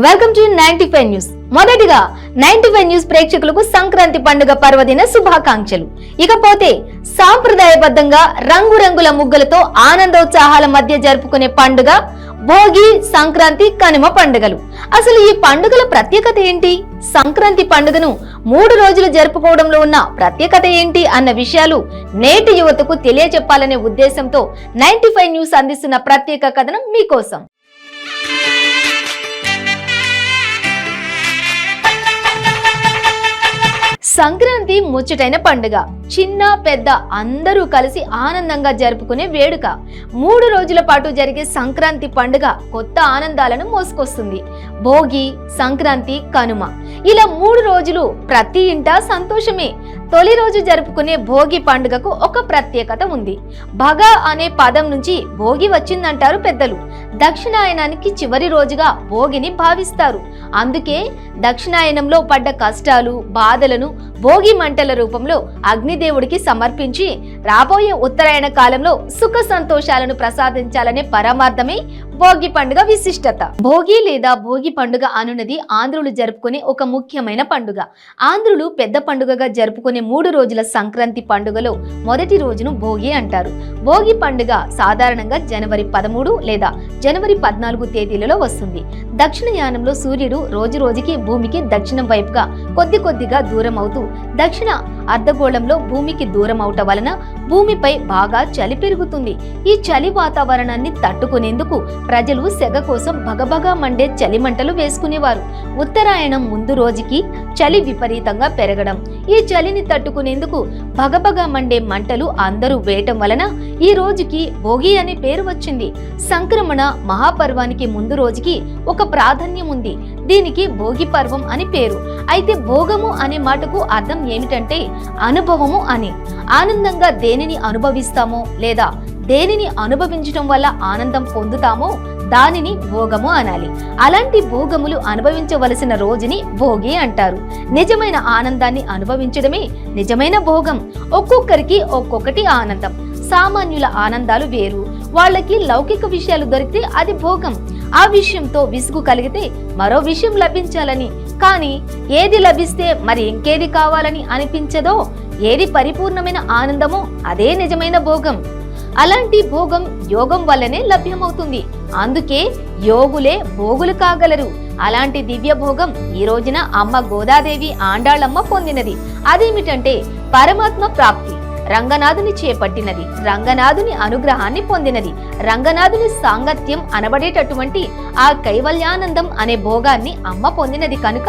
Welcome to 95 news. మొదటిగా 95 news ప్రేక్షకులకు సంక్రాంతి పండుగ పర్వదిన శుభాకాంక్షలు. ఇకపోతే సాంప్రదాయబద్ధంగా రంగురంగుల ముగ్గులతో ఆనందోత్సాహాల మధ్య జరుపుకునే పండుగ భోగి, సంక్రాంతి, కనుమ పండుగలు. అసలు ఈ పండుగల ప్రత్యేకత ఏంటి? సంక్రాంతి పండుగను 3 రోజులు జరుపుకోవడంలో ఉన్న ప్రత్యేకత ఏంటి అన్న విషయాలు నేటి యువతకు తెలియజెప్పాలనే ఉద్దేశంతో 95 న్యూస్ అందిస్తున్న ప్రత్యేక కథనం మీకోసం. సంక్రాంతి ముచ్చటైన పండుగ. చిన్న పెద్ద అందరూ కలిసి ఆనందంగా జరుపుకునే వేడుక. 3 రోజుల పాటు జరిగే సంక్రాంతి పండుగ కొత్త ఆనందాలను మోసుకొస్తుంది. భోగి, సంక్రాంతి, కనుమ ఇలా 3 రోజులు ప్రతి ఇంటా సంతోషమే. తొలి రోజు జరుపుకునే భోగి పండుగకు ఒక ప్రత్యేకత ఉంది. భగ అనే పదం నుంచి భోగి వచ్చిందంటారు పెద్దలు. దక్షిణాయనానికి చివరి రోజుగా భోగిని భావిస్తారు. అందుకే దక్షిణాయనంలో పడ్డ కష్టాలు, బాధలను భోగి మంటల రూపంలో అగ్నిదేవుడికి సమర్పించి రాబోయే ఉత్తరాయణ కాలంలో సుఖ సంతోషాలను ప్రసాదించాలనే పరమార్థమే భోగి పండుగ విశిష్టత. భోగి లేదా భోగి పండుగ అనున్నది ఆంధ్రులు జరుపుకునే ఒక ముఖ్యమైన పండుగ. ఆంధ్రులు పెద్ద పండుగగా జరుపుకునే 3 రోజుల సంక్రాంతి పండుగలో మొదటి రోజును భోగి అంటారు. భోగి పండుగ సాధారణంగా జనవరి 13 లేదా జనవరి 14 తేదీలలో వస్తుంది. దక్షిణయానంలో సూర్యుడు రోజు రోజుకి భూమికి దక్షిణం వైపుగా కొద్ది కొద్దిగా దూరం అవుతూ దక్షిణ అర్ధగోళంలో భూమికి దూరం అవటం వలన భూమిపై బాగా చలి పెరుగుతుంది. ఈ చలి వాతావరణాన్ని తట్టుకునేందుకు ప్రజలు సెగ కోసం భగభగా మండే చలి మంటలు వేసుకునేవారు. ఉత్తరాయణం ముందు రోజుకి చలి విపరీతంగా పెరగడం, ఈ చలిని తట్టుకునేందుకు భగభగా మండే మంటలు అందరూ వేయటం వలన ఈ రోజుకి భోగి అనే పేరు వచ్చింది. సంక్రమణ మహాపర్వానికి ముందు రోజుకి ఒక ప్రాధాన్యం ఉంది. దీనికి భోగి పర్వం అని పేరు. అయితే భోగము అనే మాటకు అర్థం ఏమిటంటే అనుభవము అని. ఆనందంగా దేనిని అనుభవిస్తామో లేదా దేనిని అనుభవించటం వల్ల ఆనందం పొందుతామో దానిని భోగము అనాలి. అలాంటి భోగములు అనుభవించవలసిన రోజుని భోగి అంటారు. నిజమైన ఆనందాన్ని అనుభవించడమే నిజమైన భోగం. ఒక్కొక్కరికి ఒక్కొక్కటి ఆనందం. సామాన్యుల ఆనందాలు వేరు. వాళ్ళకి లౌకిక విషయాలు దొరికితే అది భోగం. ఆ విషయంతో విసుగు కలిగితే మరో విషయం లభించాలని, కానీ ఏది లభిస్తే మరి ఇంకేది కావాలని అనిపించదో, ఏది పరిపూర్ణమైన ఆనందమో అదే నిజమైన భోగం. అలాంటి భోగం యోగం వల్లనే లభ్యమవుతుంది. అందుకే యోగులే భోగులు కాగలరు. అలాంటి దివ్య భోగం ఈ రోజున అమ్మ గోదాదేవి ఆండాళమ్మ పొందినది. అదేమిటంటే పరమాత్మ ప్రాప్తి. రంగనాథుని చేపట్టినది, రంగనాథుని అనుగ్రహాన్ని పొందినది. రంగనాథుని సాంగత్యం అనబడేటటువంటి ఆ కైవల్యానందం అనే భోగాన్ని అమ్మ పొందినది కనుక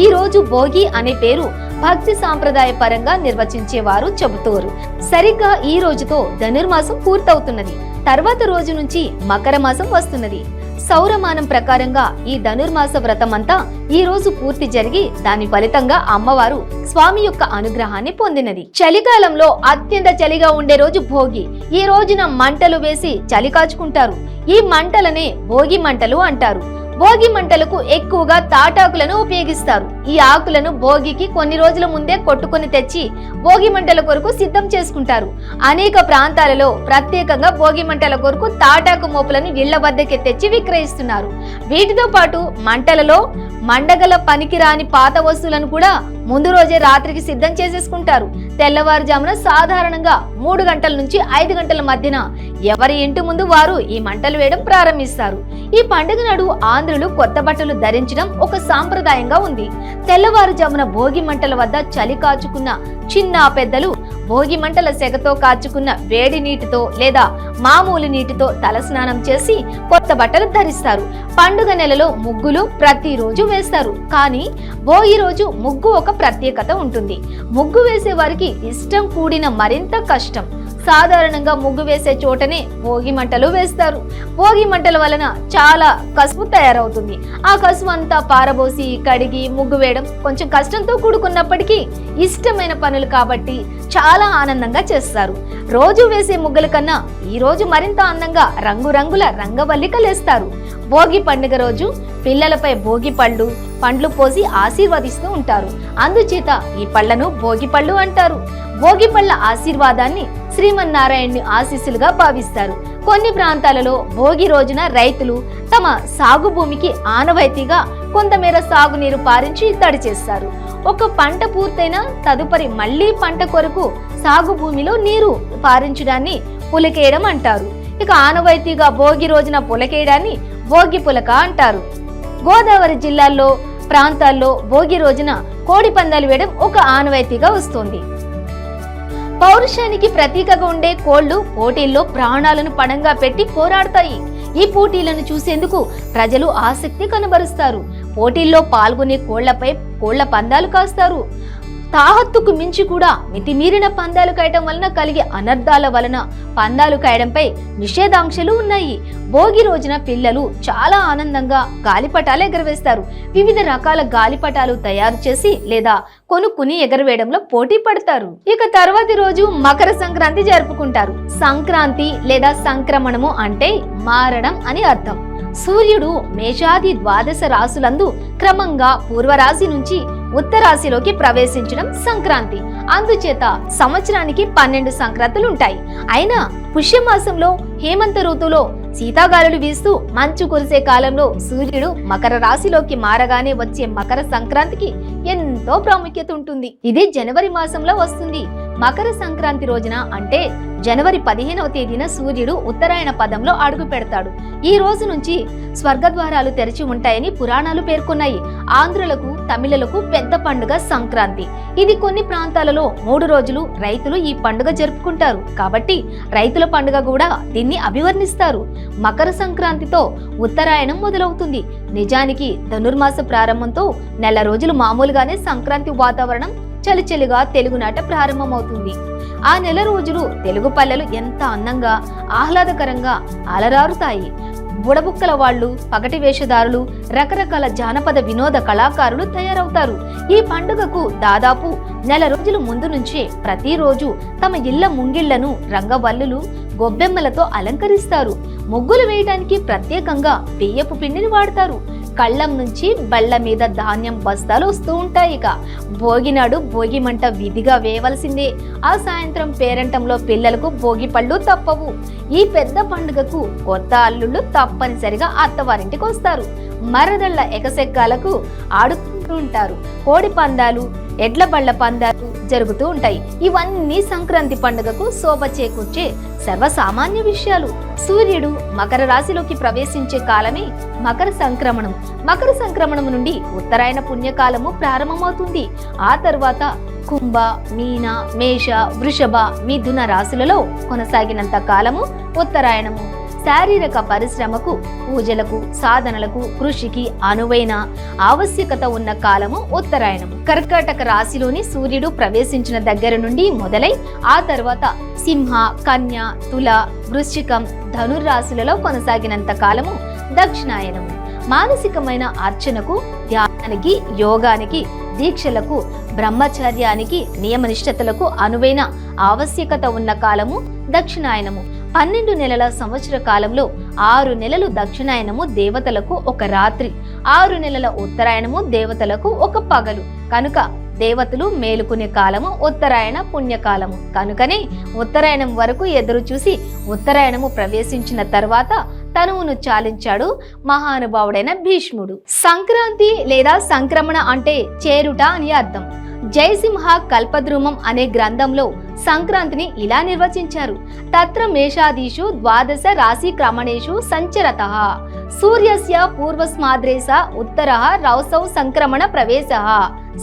ఈ రోజు భోగి అనే పేరు భక్తి సాంప్రదాయ పరంగా నిర్వచించేవారు చెబుతారు. సరిగ్గా ఈ రోజుతో ధనుర్మాసం పూర్తవుతున్నది. తర్వాత రోజు నుంచి మకర మాసం వస్తున్నది. సౌరమానం ప్రకారంగా ఈ ధనుర్మాస వ్రతం అంతా ఈ రోజు పూర్తి జరిగి దాని ఫలితంగా అమ్మవారు స్వామి యొక్క అనుగ్రహాన్ని పొందినది. చలికాలంలో అత్యంత చలిగా ఉండే రోజు భోగి. ఈ రోజున మంటలు వేసి చలి కాచుకుంటారు. ఈ మంటలనే భోగి మంటలు అంటారు. భోగి మంటలకు ఎక్కువగా తాటాకులను ఉపయోగిస్తారు. ఈ ఆకులను భోగికి కొన్ని రోజుల ముందే కొట్టుకొని తెచ్చి భోగి మంటల కొరకు సిద్ధం చేసుకుంటారు. అనేక ప్రాంతాలలో ప్రత్యేకంగా భోగి మంటల కొరకు తాటాకు మోపులను ఇళ్ల వద్దకే తెచ్చి విక్రయిస్తున్నారు. వీటితో పాటు మంటలలో మండగల పనికిరాని పాత వస్తువులను కూడా ముందు రోజే రాత్రికి సిద్ధం చేసేసుకుంటారు. తెల్లవారుజామున సాధారణంగా 3 గంటల నుంచి 5 గంటల మధ్యన ఎవరి ఇంటి ముందు వారు ఈ మంటలు వేయడం ప్రారంభిస్తారు. ఈ పండుగ నాడు ఆంధ్రులు కొత్త బట్టలు ధరించడం ఒక సాంప్రదాయంగా ఉంది. తెల్లవారుజామున భోగి మంటల వద్ద చలి కాచుకున్న చిన్న పెద్దలు భోగి మంటల సెగతో కాచుకున్న వేడి నీటితో లేదా మామూలు నీటితో తలస్నానం చేసి కొత్త బట్టలు ధరిస్తారు. పండుగ నెలలో ముగ్గులు ప్రతిరోజు వేస్తారు. కానీ భోగి రోజు ముగ్గు ఒక ప్రత్యేకత ఉంటుంది. ముగ్గు వేసే వారికి ఇష్టం కూడిన మరింత కష్టం. సాధారణంగా ముగ్గు వేసే చోటనే భోగి మంటలు వేస్తారు. భోగి మంటల వలన చాలా కసుపు తయారవుతుంది. ఆ కసుపు అంతా పారబోసి కడిగి ముగ్గు వేయడం కొంచెం కష్టంతో కూడుకున్నప్పటికీ ఇష్టమైన పనులు కాబట్టి చాలా ఆనందంగా చేస్తారు. రోజు వేసే ముగ్గుల కన్నా ఈ రోజు మరింత అందంగా రంగురంగుల రంగవల్లికలేస్తారు. భోగి పండుగ రోజు పిల్లలపై భోగి పండ్లు పోసి ఆశీర్వదిస్తూ ఉంటారు. అందుచేత ఈ పళ్లను భోగి పళ్ళు అంటారు. భోగి పళ్ళ ఆశీర్వాదాన్ని శ్రీమన్నారాయణుని ఆశీస్సులుగా భావిస్తారు. కొన్ని ప్రాంతాలలో భోగి రోజున రైతులు తమ సాగు భూమికి ఆనవాయితీగా కొంతమేర సాగునీరు పారించి తడి చేస్తారు. ఒక పంట పూర్తయిన తదుపరి మళ్లీ పంట కొరకు సాగు భూమిలో నీరు పారించడాన్ని పులకేయడం అంటారు. ఇక ఆనవాయితీగా భోగి రోజున పులకేయడాన్ని భోగి పులక అంటారు. గోదావరి జిల్లాల్లో ప్రాంతాల్లో భోగి రోజున కోడి పందాలు వేయడం ఒక ఆనవాయితీగా వస్తోంది. పౌరుషానికి ప్రతీకగా ఉండే కోళ్లు పోటీల్లో ప్రాణాలను పణంగా పెట్టి పోరాడతాయి. ఈ పోటీలను చూసేందుకు ప్రజలు ఆసక్తి కనబరుస్తారు. పోటీల్లో పాల్గొనే కోళ్లపై కోళ్ల పందాలు కాస్తారు. తాహత్తుకు మించి కూడా మితిమీరిన పందాలు కాయటం వలన కలిగే అనర్థాల వలన పందాలు కాయడంపై నిషేధాంక్షలు ఉన్నాయి. భోగి రోజున పిల్లలు చాలా ఆనందంగా గాలిపటాలు ఎగరవేస్తారు. వివిధ రకాల గాలిపటాలు తయారు చేసి లేదా కొనుక్కుని ఎగరవేయడంలో పోటీ పడతారు. ఇక తర్వాతి రోజు మకర సంక్రాంతి జరుపుకుంటారు. సంక్రాంతి లేదా సంక్రమణము అంటే మారడం అని అర్థం. సూర్యుడు మేషాది ద్వాదశ రాశులందు క్రమంగా పూర్వరాశి నుంచి ఉత్తరాశిలోకి ప్రవేశించడం సంక్రాంతి. అందుచేత సంవత్సరానికి 12 సంక్రాంతులు ఉంటాయి. అయినా పుష్యమాసంలో హేమంత ఋతువులో శీతాగాలులు వీస్తూ మంచు కురిసే కాలంలో సూర్యుడు మకర రాశిలోకి మారగానే వచ్చే మకర సంక్రాంతికి ఎంతో ప్రాముఖ్యత ఉంటుంది. ఇది జనవరి మాసంలో వస్తుంది. మకర సంక్రాంతి రోజున అంటే జనవరి 15వ తేదీన సూర్యుడు ఉత్తరాయణ పదంలో అడుగు పెడతాడు. ఈ రోజు నుంచి స్వర్గద్వారాలు తెరిచి ఉంటాయని పురాణాలు పేర్కొన్నాయి. ఆంధ్రులకు తమిళులకు పెద్ద పండుగ సంక్రాంతి. ఇది కొన్ని ప్రాంతాలలో 3 రోజులు రైతులు ఈ పండుగ జరుపుకుంటారు. కాబట్టి రైతుల పండుగ కూడా దీన్ని అభివర్ణిస్తారు. మకర సంక్రాంతితో ఉత్తరాయణం మొదలవుతుంది. నిజానికి ధనుర్మాస ప్రారంభంతో నెల రోజులు మామూలుగానే సంక్రాంతి వాతావరణం చలిచలిగా తెలుగునాట ప్రారంభమవుతుంది. ఆ నెల రోజులు తెలుగు పల్లెలు ఎంత అందంగా ఆహ్లాదకరంగా అలరారుతాయి. బుడబుక్కల వాళ్ళు, పగటి వేషధారులు, రకరకాల జానపద వినోద కళాకారులు తయారవుతారు. ఈ పండుగకు దాదాపు నెల రోజుల ముందు నుంచే ప్రతిరోజు తమ ఇళ్ల ముంగిళ్లను రంగవల్లులు, గొబ్బెమ్మలతో అలంకరిస్తారు. ముగ్గులు వేయడానికి ప్రత్యేకంగా బియ్యపు పిండిని వాడతారు. కళ్ళం నుంచి బళ్ళ మీద ధాన్యం బస్తాలు వస్తూ ఉంటాయి. ఇక భోగినాడు భోగి మంట విధిగా వేయవలసిందే. ఆ సాయంత్రం పేరంటంలో పిల్లలకు భోగి పళ్ళు తప్పవు. ఈ పెద్ద పండుగకు కొత్త అల్లుళ్ళు తప్పనిసరిగా అత్తవారింటికి వస్తారు. మరదళ్ల ఎకసెక్కాలకు ఆడుకుంటూ ఉంటారు. కోడి పందాలు, ఎడ్ల బళ్ళ పందాలు జరుగుతూ ఉంటాయి. ఇవన్నీ సంక్రాంతి పండుగకు శోభ చేకూర్చే సర్వసామాన్య విషయాలు. సూర్యుడు మకర రాశిలోకి ప్రవేశించే కాలమే మకర సంక్రమణం. మకర సంక్రమణం నుండి ఉత్తరాయణ పుణ్యకాలము ప్రారంభమవుతుంది. ఆ తర్వాత కుంభ, మీన, మేష, వృషభ, మిథున రాశులలో కొనసాగినంత కాలము ఉత్తరాయణము. శారీరక పరిశ్రమకు, పూజలకు, సాధనలకు, కృషికి అనువైన ఆవశ్యకత ఉన్న కాలము ఉత్తరాయణము. కర్కాటక రాశిలోని సూర్యుడు ప్రవేశించిన దగ్గర నుండి మొదలై ఆ తర్వాత సింహ, కన్య, తుల, వృశ్చికం, ధనుర్రాశులలో కొనసాగినంత కాలము దక్షిణాయనము. మానసికమైన అర్చనకు, ధ్యానానికి, యోగానికి, దీక్షలకు, బ్రహ్మచర్యానికి, నియమనిష్టతలకు అనువైన ఆవశ్యకత ఉన్న కాలము దక్షిణాయనము. 12 నెలల సంవత్సర కాలంలో 6 నెలలు దక్షిణాయనము దేవతలకు ఒక రాత్రి, 6 నెలల ఉత్తరాయణము దేవతలకు ఒక పగలు. కనుక దేవతలు మేలుకునే కాలము ఉత్తరాయణ పుణ్యకాలము. కనుకనే ఉత్తరాయణం వరకు ఎదురు చూసి ఉత్తరాయణము ప్రవేశించిన తర్వాత తనువును చాలించాడు మహానుభావుడైన భీష్ముడు. సంక్రాంతి లేదా సంక్రమణ అంటే చేరుట అని అర్థం. జయసింహ కల్పద్రుమం అనే గ్రంథంలో సంక్రాంతిని ఇలా నిర్వచించారు: తత్ర మేషాదీషు ద్వాదశ రాశి క్రమణేషు సంచరతః సూర్యస్య పూర్వస్మాద్రేస ఉత్తరః రౌసౌ సంక్రమణ ప్రవేశః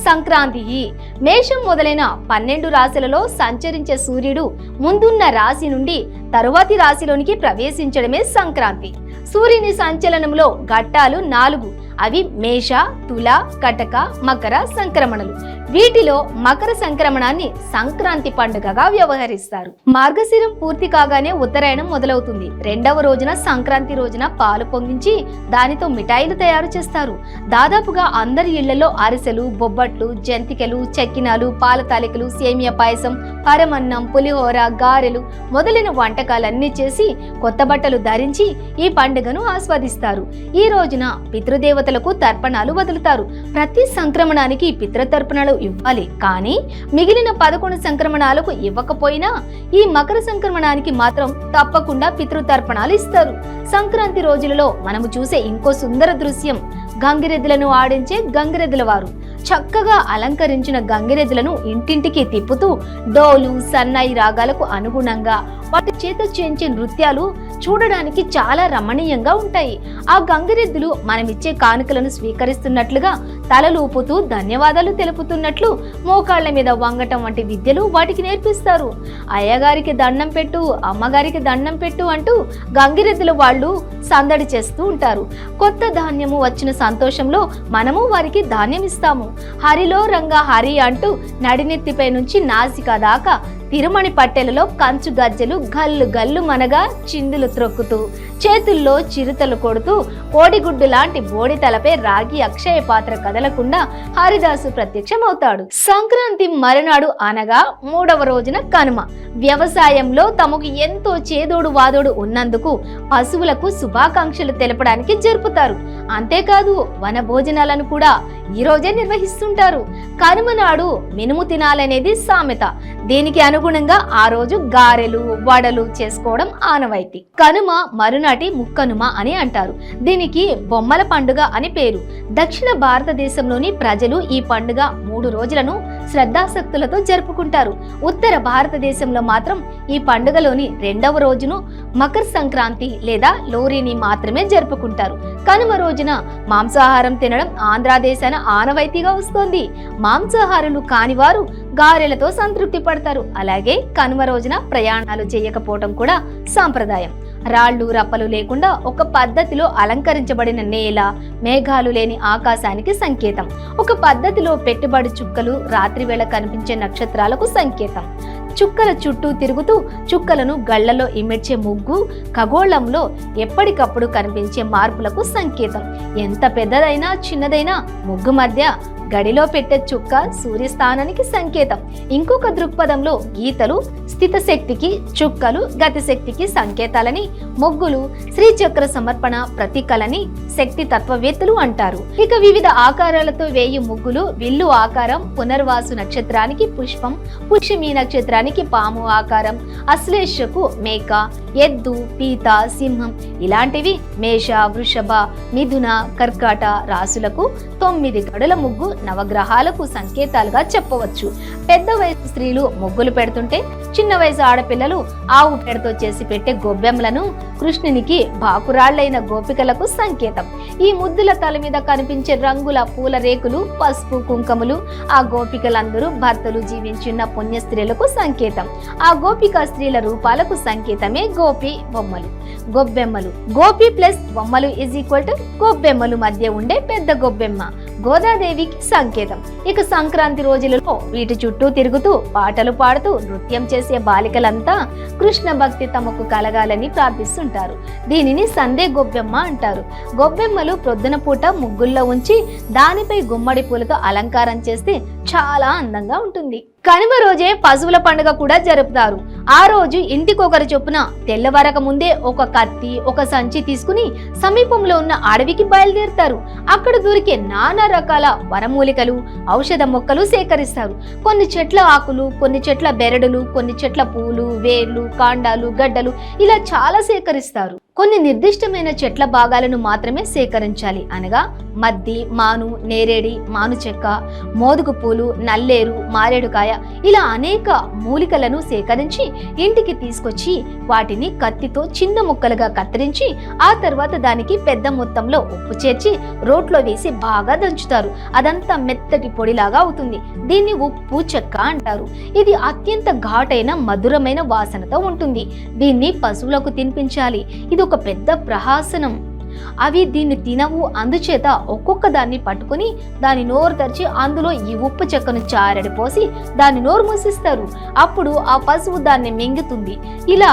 సంక్రాంతి. మేషం మొదలైన 12 రాశులలో సంచరించే సూర్యుడు ముందున్న రాశి నుండి తరువాతి రాశిలోనికి ప్రవేశించడమే సంక్రాంతి. సూర్యుని సంచలనంలో ఘట్టాలు 4. అవి మేష, తుల, కటక, మకర సంక్రమణలు. వీటిలో మకర సంక్రమణాన్ని సంక్రాంతి పండుగగా వ్యవహరిస్తారు. మార్గశిరం పూర్తి కాగానే ఉత్తరాయణం మొదలవుతుంది. 2వ రోజున సంక్రాంతి రోజున పాలు పొంగించి దానితో మిఠాయిలు తయారు చేస్తారు. దాదాపుగా అందరి ఇళ్లలో అరిసెలు, బొబ్బట్లు, జంతికలు, చెక్కినాలు, పాల తాలికలు, సేమియా పాయసం, పరమన్నం, పులిహోర, గారెలు మొదలైన వంటకాలన్నీ చేసి కొత్త బట్టలు ధరించి ఈ పండుగను ఆస్వాదిస్తారు. ఈ రోజున పితృదేవతలకు తర్పణాలు వదులుతారు. ప్రతి సంక్రమణానికి పితృతర్పణలు ఇవ్వాలి. కానీ మిగిలిన 11 సంక్రమణాలకు ఇవ్వకపోయినా ఈ మకర సంక్రమణానికి మాత్రం తప్పకుండా పితృతర్పణాలు ఇస్తారు. సంక్రాంతి రోజులలో మనము చూసే ఇంకో సుందర దృశ్యం గంగిరెద్దులను ఆడించే గంగిరెద్దుల వారు. చక్కగా అలంకరించిన గంగిరెద్దులను ఇంటింటికి తిప్పుతూ డోలు సన్నాయి రాగాలకు అనుగుణంగా వాటి చేత చేయించే నృత్యాలు చూడడానికి చాలా రమణీయంగా ఉంటాయి. ఆ గంగిరెద్దులు మనమిచ్చే కానుకలను స్వీకరిస్తున్నట్లుగా తలలూపుతూ ధన్యవాదాలు తెలుపుతున్నట్లు మోకాళ్ల మీద వంగటం వంటి విద్యలు వాటికి నేర్పిస్తారు. అయ్యగారికి దండం పెట్టు, అమ్మగారికి దండం పెట్టు అంటూ గంగిరెద్దుల వాళ్ళు సందడి చేస్తూ ఉంటారు. కొత్త ధాన్యము వచ్చిన సంతోషంలో మనము వారికి ధాన్యం ఇస్తాము. హరిలో రంగా హరి అంటూ నడినెత్తిపై నుంచి నాసిక దాకా తిరుమణి పట్టెలలో కంచు గజ్జెలు గల్లు గల్లు మనగా చిందులు త్రొక్కుతూ చేతుల్లో చిరుతలు కొడుతూ కోడిగుడ్డు లాంటి బోడి తలపై రాగి అక్షయ పాత్ర కదలకుండా హరిదాసు ప్రత్యక్షమవుతాడు. సంక్రాంతి మరునాడు అనగా 3వ రోజున కనుమ. వ్యవసాయంలో తమకు ఎంతో చేదోడు వాదోడు ఉన్నందుకు పశువులకు శుభాకాంక్షలు తెలపడానికి జరుపుతారు. అంతేకాదు వన భోజనాలను కూడా ఈ రోజే నిర్వహిస్తుంటారు. కనుమ నాడు మినుము తినాలనేది సామెత. దీనికి అనుగుణంగా ఆ రోజు గారెలు వడలు చేసుకోవడం ఆనవాయితీ. కనుమ మరునాటి ముక్కనుమ అని అంటారు. దీనికి బొమ్మల పండుగ అని పేరు. దక్షిణ భారతదేశంలోని ప్రజలు ఈ పండుగ 3 రోజులను శ్రద్ధాశక్తులతో జరుపుకుంటారు. ఉత్తర భారతదేశంలో మాత్రం ఈ పండుగలోని 2వ రోజును మకర సంక్రాంతి లేదా లోరీని మాత్రమే జరుపుకుంటారు. కనుమ రోజున మాంసాహారం తినడం ఆంధ్రదేశాన ఆనవాయితీగా వస్తోంది. మాంసాహారులు కానివారు గారెలతో సంతృప్తి పడతారు. అలాగే కనుమ రోజున ప్రయాణాలు చేయకపోవడం కూడా సాంప్రదాయం. రాళ్ళు రప్పలు లేకుండా ఒక పద్ధతిలో అలంకరించబడిన నేల, మేఘాలు లేని ఆకాశానికి సంకేతం. ఒక పద్ధతిలో పెట్టుబడి చుక్కలు రాత్రి వేళ కనిపించే నక్షత్రాలకు సంకేతం. చుక్కల చుట్టూ తిరుగుతూ చుక్కలను గళ్లలో ఇమిడ్చే ముగ్గు ఖగోళంలో ఎప్పటికప్పుడు కనిపించే మార్పులకు సంకేతం. ఎంత పెద్దదైనా చిన్నదైనా ముగ్గు మధ్య గడిలో పెట్టే చుక్క సూర్యస్థానానికి సంకేతం. ఇంకొక దృక్పథంలో గీతలు స్థితశక్తికి, చుక్కలు గతిశక్తికి సంకేతాలని, ముగ్గులు శ్రీచక్ర సమర్పణ ప్రతీకలని శక్తి తత్వవేత్తలు అంటారు. ఇక వివిధ ఆకారాలతో వేయి ముగ్గులు విల్లు ఆకారం, పునర్వాసు నక్షత్రానికి పుష్పం, పుష్యమి నక్షత్రానికి పాము ఆకారం, అశ్లేషకు మేక, ఎద్దు, పీత, సింహం ఇలాంటివి మేష, వృషభ, మిథున, కర్కాట రాశులకు 9 గడుల ముగ్గు నవగ్రహాలకు సంకేతాలుగా చెప్పవచ్చు. పెద్ద వయసు స్త్రీలు ముగ్గులు పెడుతుంటే చిన్న వయసు ఆడపిల్లలు ఆవు పేడతో చేసి పెట్టే గొబ్బెమ్మలను కృష్ణునికి బాకురాళ్లైన గోపికలకు సంకేతం. ఈ ముద్దుల తల మీద కనిపించే రంగుల పూల రేకులు, పసుపు కుంకుమలు ఆ గోపికలందరూ భర్తలు జీవించిన పుణ్య స్త్రీలకు సంకేతం. ఆ గోపిక స్త్రీల రూపాలకు సంకేతమే గోపి బొమ్మలు, గొబ్బెమ్మలు. గోపి ప్లస్ బొమ్మలు = గొబ్బెమ్మలు మధ్య ఉండే పెద్ద గొబ్బెమ్మ గోదాదేవికి సంకేతం. ఇక సంక్రాంతి రోజులలో వీటి చుట్టూ తిరుగుతూ పాటలు పాడుతూ నృత్యం చేసే బాలికలంతా కృష్ణ భక్తి తమకు కలగాలని ప్రార్థిస్తుంటారు. దీనిని సందే గొబ్బెమ్మ అంటారు. గొబ్బెమ్మలు ప్రొద్దున పూట ముగ్గుల్లో ఉంచి దానిపై గుమ్మడి పూలతో అలంకారం చేస్తే చాలా అందంగా ఉంటుంది. కనుమ రోజే పశువుల పండుగ కూడా జరుపుతారు. ఆ రోజు ఇంటికొకరు చొప్పున తెల్లవారక ముందే ఒక కత్తి, ఒక సంచి తీసుకుని సమీపంలో ఉన్న అడవికి బయలుదేరుతారు. అక్కడ దొరికే నానా రకాల వనమూలికలు, ఔషధ మొక్కలు సేకరిస్తారు. కొన్ని చెట్ల ఆకులు, కొన్ని చెట్ల బెరడులు, కొన్ని చెట్ల పూలు, వేర్లు, కాండాలు, గడ్డలు ఇలా చాలా సేకరిస్తారు. కొన్ని నిర్దిష్టమైన చెట్ల భాగాలను మాత్రమే సేకరించాలి. అనగా మద్ది, మాను, నేరేడి, మాను చెక్క, మోదుగు పూలు, నల్లేరు, మారేడుకాయ ఇలా అనేక మూలికలను సేకరించి ఇంటికి తీసుకొచ్చి వాటిని కత్తితో చిన్న ముక్కలుగా కత్తిరించి ఆ తర్వాత దానికి పెద్ద మొత్తంలో ఉప్పు చేర్చి రోట్లో వేసి బాగా దంచుతారు. అదంతా మెత్తటి పొడిలాగా అవుతుంది. దీన్ని ఉప్పు చెక్క అంటారు. ఇది అత్యంత ఘాటైన మధురమైన వాసనతో ఉంటుంది. దీన్ని పశువులకు తినిపించాలి. ఇది ఒక పెద్ద ప్రహాసనం. అవి దీన్ని తినవు. అందుచేత ఒక్కొక్క దాన్ని పట్టుకుని దాని నోరు తెరిచి అందులో ఈ ఉప్పు చెక్కను చారెడి పోసి దాని నోరు మూసిస్తారు. అప్పుడు ఆ పశువు దాన్ని మింగుతుంది. ఇలా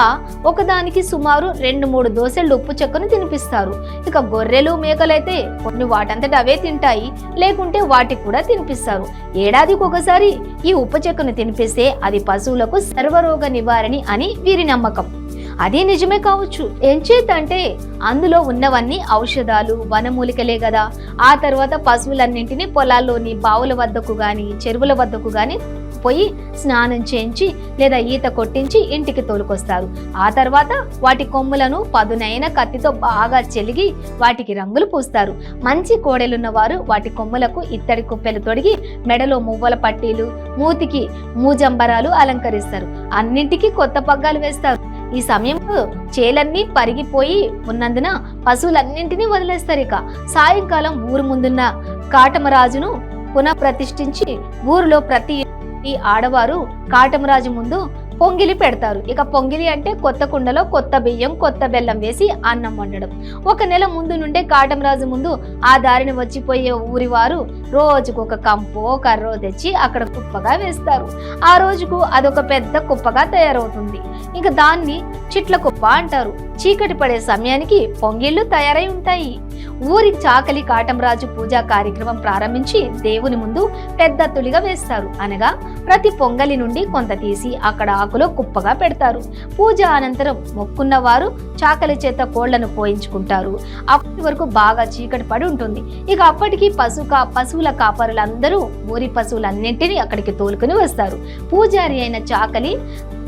ఒకదానికి సుమారు 2-3 దోసెళ్ళు ఉప్పు చెక్కను తినిపిస్తారు. ఇక గొర్రెలు, మేకలైతే కొన్ని వాటంతట అవే తింటాయి, లేకుంటే వాటికి కూడా తినిపిస్తారు. ఏడాదికి ఒకసారి ఈ ఉప్పు చెక్కను తినిపిస్తే అది పశువులకు సర్వరోగ నివారణి అని వీరి నమ్మకం. అది నిజమే కావచ్చు. ఎంచేతంటే అందులో ఉన్నవన్నీ ఔషధాలు, వనమూలికలే కదా. ఆ తర్వాత పశువులన్నింటినీ పొలాల్లోని బావుల వద్దకు గాని చెరువుల వద్దకు గాని తీసుకుపోయి స్నానం చేయించి లేదా ఈత కొట్టించి ఇంటికి తోలుకొస్తారు. ఆ తర్వాత వాటి కొమ్ములను పదునైన కత్తితో బాగా చెలిగి వాటికి రంగులు పూస్తారు. మంచి కోడెలున్న వారు వాటి కొమ్ములకు ఇత్తడి కుప్పెలు తొడిగి మెడలో మువ్వల పట్టీలు, మూతికి మూజంబరాలు అలంకరిస్తారు. అన్నింటికీ కొత్త పగ్గాలు వేస్తారు. ఈ సమయంలో చేలన్నీ పరిగిపోయి ఉన్నందున పశువులన్నింటినీ వదిలేస్తారు. ఇక సాయంకాలం ఊరు ముందున్న కాటమరాజును పునఃప్రతిష్ఠించి ఊరిలో ప్రతి ఆడవారు కాటమరాజు ముందు పొంగిలి పెడతారు. ఇక పొంగిలి అంటే కొత్త కుండలో కొత్త బియ్యం, కొత్త బెల్లం వేసి అన్నం వండడం. ఒక నెల ముందు నుండే కాటమరాజు ముందు ఆ దారిని వచ్చిపోయే ఊరి వారు రోజుకు ఒక కంపో కర్రో తెచ్చి అక్కడ కుప్పగా వేస్తారు. ఆ రోజుకు అదొక పెద్ద కుప్పగా తయారవుతుంది. ఇక దాన్ని చిట్ల కుప్ప అంటారు. చీకటి పడే సమయానికి పొంగిళ్ళు తయారై ఉంటాయి. ఊరి చాకలి కాటమరాజు పూజా కార్యక్రమం ప్రారంభించి దేవుని ముందు పెద్ద తులిగా వేస్తారు. అనగా ప్రతి పొంగలి నుండి కొంత తీసి అక్కడ ఆకులో కుప్పగా పెడతారు. పూజ అనంతరం మొక్కున్న వారు చాకలి చేత కోళ్లను పోయించుకుంటారు. అప్పటి వరకు బాగా చీకటి పడి ఉంటుంది. ఇక అప్పటికి పశువుల కాపరులందరూ ఊరి పశువులన్నింటినీ అక్కడికి తోలుకుని వస్తారు. పూజారి అయిన చాకలి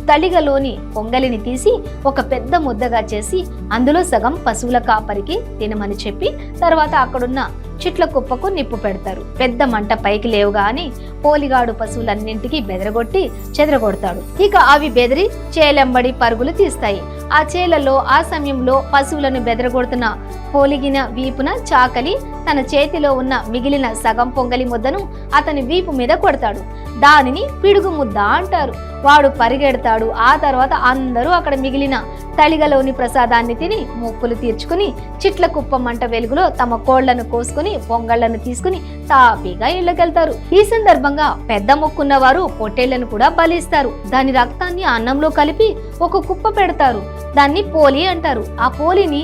తలిగలోని పొంగలిని తీసి ఒక పెద్ద ముద్దగా చేసి అందులో సగం పశువుల కాపరికి తినమని చెప్పి తర్వాత అక్కడున్న చిట్ల కుప్పకు నిప్పు పెడతారు. పెద్ద మంట పైకి లేవుగాని పోలిగాడు పశువులన్నింటికి బెదరగొట్టి చెదరగొడతాడు. ఇక అవి బెదిరి చేలెంబడి పరుగులు తీస్తాయి. ఆ చేలలో ఆ సమయంలో పశువులను బెదరగొడుతున్న పోలిగిన వీపున చాకలి తన చేతిలో ఉన్న మిగిలిన సగం పొంగలి ముద్దను అతని వీపు మీద కొడతాడు. దానిని పిడుగు ముద్ద అంటారు. వాడు పరిగెడతాడు. ఆ తర్వాత అందరూ అక్కడ మిగిలిన తలిగలోని ప్రసాదాన్ని తిని మొక్కులు తీర్చుకుని చిట్ల కుప్ప మంట వెలుగులో తమ కోళ్లను కోసుకుని పొంగళ్లను తీసుకుని తాపీగా ఇళ్లకెళ్తారు. ఈ సందర్భంగా పెద్ద మొక్కున్న వారు పొట్టేళ్లను కూడా బలిస్తారు. దాని రక్తాన్ని అన్నంలో కలిపి ఒక కుప్ప పెడతారు. దాన్ని పోలి అంటారు. ఆ పోలిని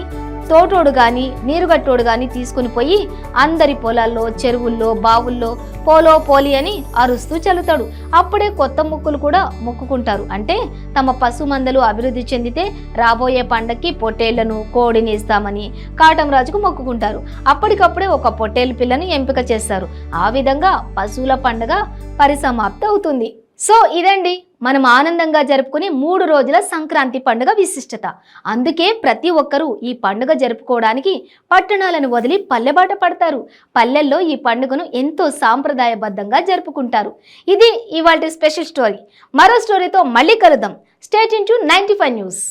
తోటోడు గాని నీరుగట్టోడు గాని తీసుకుని పోయి అందరి పొలాల్లో, చెరువుల్లో, బావుల్లో పోలో పోలి అని అరుస్తూ చల్లుతాడు. అప్పుడే కొత్త మొక్కులు కూడా మొక్కుకుంటారు. అంటే తమ పశు మందలు అభివృద్ధి చెందితే రాబోయే పండక్కి పొట్టేళ్లను, కోడిని ఇస్తామని కాటమరాజుకు మొక్కుకుంటారు. అప్పటికప్పుడే ఒక పొట్టేలు పిల్లని ఎంపిక చేస్తారు. ఆ విధంగా పశువుల పండుగ పరిసమాప్తి అవుతుంది. సో ఇదండి మనం ఆనందంగా జరుపుకునే 3 రోజుల సంక్రాంతి పండుగ విశిష్టత. అందుకే ప్రతి ఒక్కరూ ఈ పండుగ జరుపుకోవడానికి పట్టణాలను వదిలి పల్లెబాట పడతారు. పల్లెల్లో ఈ పండుగను ఎంతో సాంప్రదాయబద్ధంగా జరుపుకుంటారు. ఇది ఇవాల్టి స్పెషల్ స్టోరీ. మరో స్టోరీతో మళ్ళీ కలుద్దాం. Stay tune to 95 news.